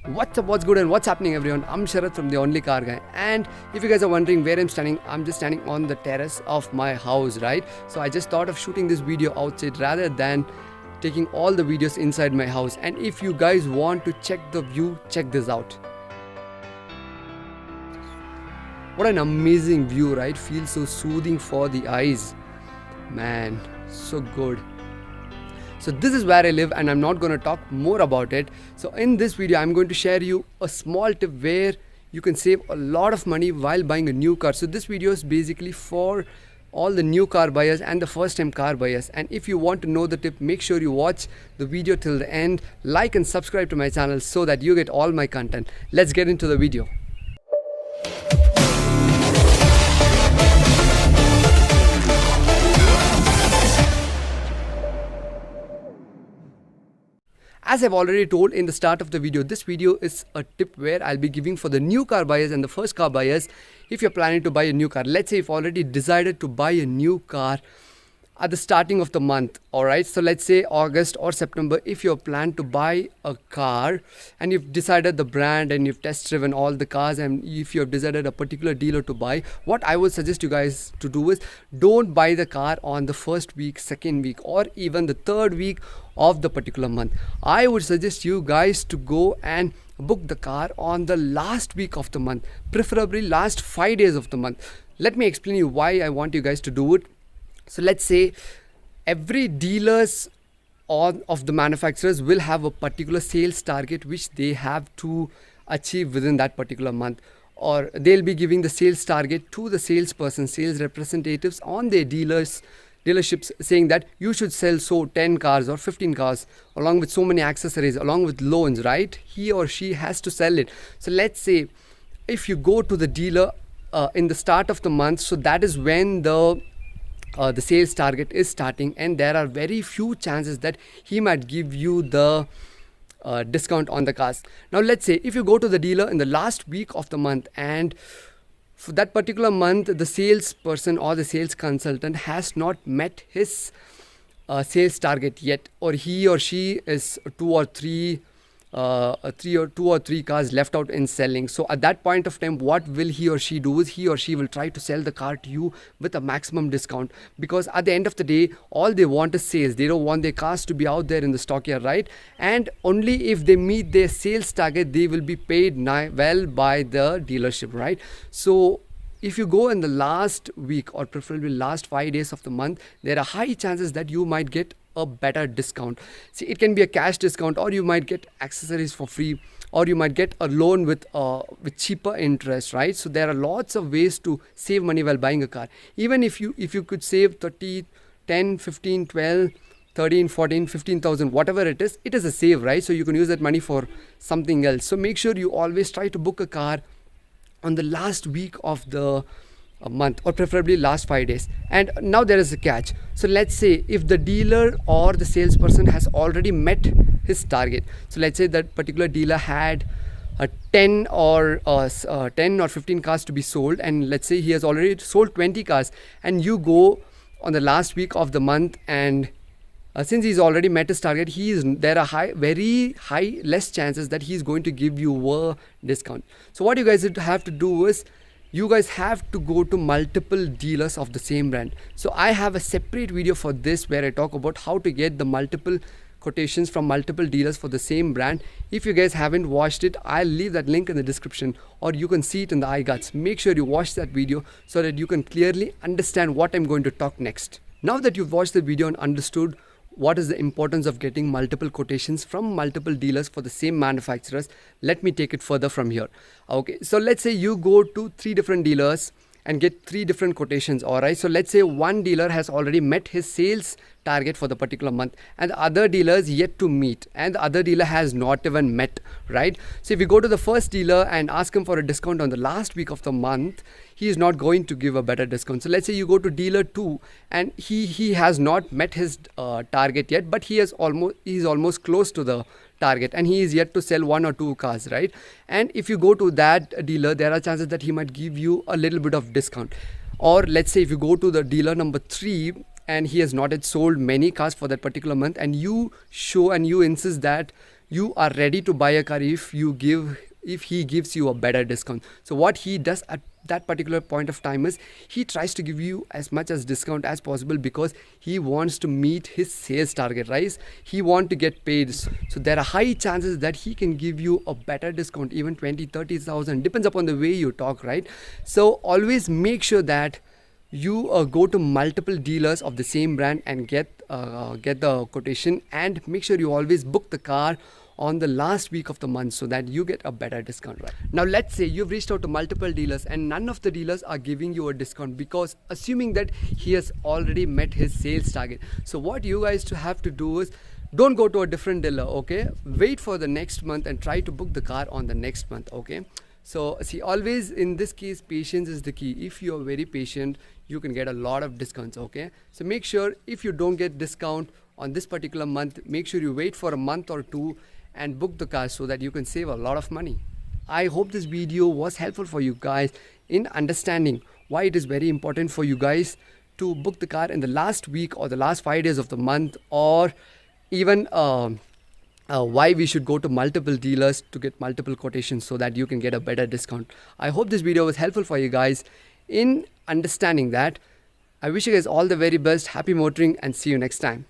What's up, what's good, and what's happening, everyone? I'm Sharath from The Only Car Guy, and if you guys are wondering where I'm standing, I'm just standing on the terrace of my house, right? So I just thought of shooting this video outside rather than taking all the videos inside my house. And if you guys want to check the view, check this out. What an amazing view, right? Feels so soothing for the eyes. Man, so good. So this is where I live, and I'm not going to talk more about it. So in this video, I'm going to share you a small tip where you can save a lot of money while buying a new car. So this video is basically for all the new car buyers and the first time car buyers. And if you want to know the tip, make sure you watch the video till the end, like and subscribe to my channel so that you get all my content. Let's get into the video. As I've already told in the start of the video, this video is a tip where I'll be giving for the new car buyers and the first car buyers. If you're planning to buy a new car, let's say you've already decided to buy a new car at the starting of the month, alright? So let's say August or September, if you plan to buy a car and you've decided the brand and you've test driven all the cars, and if you have decided a particular dealer to buy, what I would suggest you guys to do is don't buy the car on the first week, second week, or even the third week of the particular month. I would suggest you guys to go and book the car on the last week of the month, preferably last 5 days of the month. Let me explain you why I want you guys to do it. So let's say every dealers of the manufacturers will have a particular sales target which they have to achieve within that particular month, or they'll be giving the sales target to the salesperson, sales representatives on their dealerships, saying that you should sell 10 cars or 15 cars along with so many accessories, along with loans, right? He or she has to sell it. So let's say if you go to the dealer in the start of the month, so that is when the sales target is starting, and there are very few chances that he might give you the discount on the cars. Now let's say if you go to the dealer in the last week of the month, and for that particular month the salesperson or the sales consultant has not met his sales target yet, or he or she is two or three cars left out in selling. So at that point of time, what will he or she do is he or she will try to sell the car to you with a maximum discount, because at the end of the day all they want is sales. They don't want their cars to be out there in the stockyard, right? And only if they meet their sales target they will be paid well by the dealership, right? So if you go in the last week or preferably last 5 days of the month, there are high chances that you might get a better discount. See, it can be a cash discount, or you might get accessories for free, or you might get a loan with cheaper interest, right? So there are lots of ways to save money while buying a car. Even if you could save 30, 10, 15, 12, 13, 14, 15,000, whatever it is a save, right? So you can use that money for something else. So make sure you always try to book a car on the last week of the month, or preferably last 5 days. And now there is a catch. So let's say if the dealer or the salesperson has already met his target, so let's say that particular dealer had 10 or 15 cars to be sold, and let's say he has already sold 20 cars, and you go on the last week of the month, and since he's already met his target, there are very high less chances that he's going to give you a discount. So what you guys have to do is you guys have to go to multiple dealers of the same brand. So I have a separate video for this where I talk about how to get the multiple quotations from multiple dealers for the same brand. If you guys haven't watched it, I'll leave that link in the description, or you can see it in the iGuts. Make sure you watch that video so that you can clearly understand what I'm going to talk next. Now that you've watched the video and understood what is the importance of getting multiple quotations from multiple dealers for the same manufacturers, let me take it further from here. Okay, so let's say you go to 3 different dealers and get 3 different quotations, alright? So let's say one dealer has already met his sales target for the particular month, and the other dealer is yet to meet, and the other dealer has not even met, right? So if you go to the first dealer and ask him for a discount on the last week of the month, he is not going to give a better discount. So let's say you go to dealer 2 and he has not met his target yet, but he's almost close to the target, and he is yet to sell 1 or 2 cars, right? And if you go to that dealer, there are chances that he might give you a little bit of discount. Or let's say if you go to the dealer number 3 and he has not yet sold many cars for that particular month, and you insist that you are ready to buy a car if he gives you a better discount. So what he does at that particular point of time is he tries to give you as much as discount as possible, because he wants to meet his sales target, right? He want to get paid. So there are high chances that he can give you a better discount, even 20-30,000, depends upon the way you talk, right? So always make sure that you go to multiple dealers of the same brand and get the quotation, and make sure you always book the car on the last week of the month so that you get a better discount, right? Now let's say you've reached out to multiple dealers and none of the dealers are giving you a discount, because assuming that he has already met his sales target. So what you guys have to do is, don't go to a different dealer, okay? Wait for the next month and try to book the car on the next month, okay? So see, always in this case, patience is the key. If you are very patient, you can get a lot of discounts, okay? So make sure if you don't get discount on this particular month, make sure you wait for a month or two and book the car so that you can save a lot of money. I hope this video was helpful for you guys in understanding why it is very important for you guys to book the car in the last week or the last 5 days of the month, or even why we should go to multiple dealers to get multiple quotations so that you can get a better discount. I hope this video was helpful for you guys in understanding that. I wish you guys all the very best. Happy motoring and see you next time.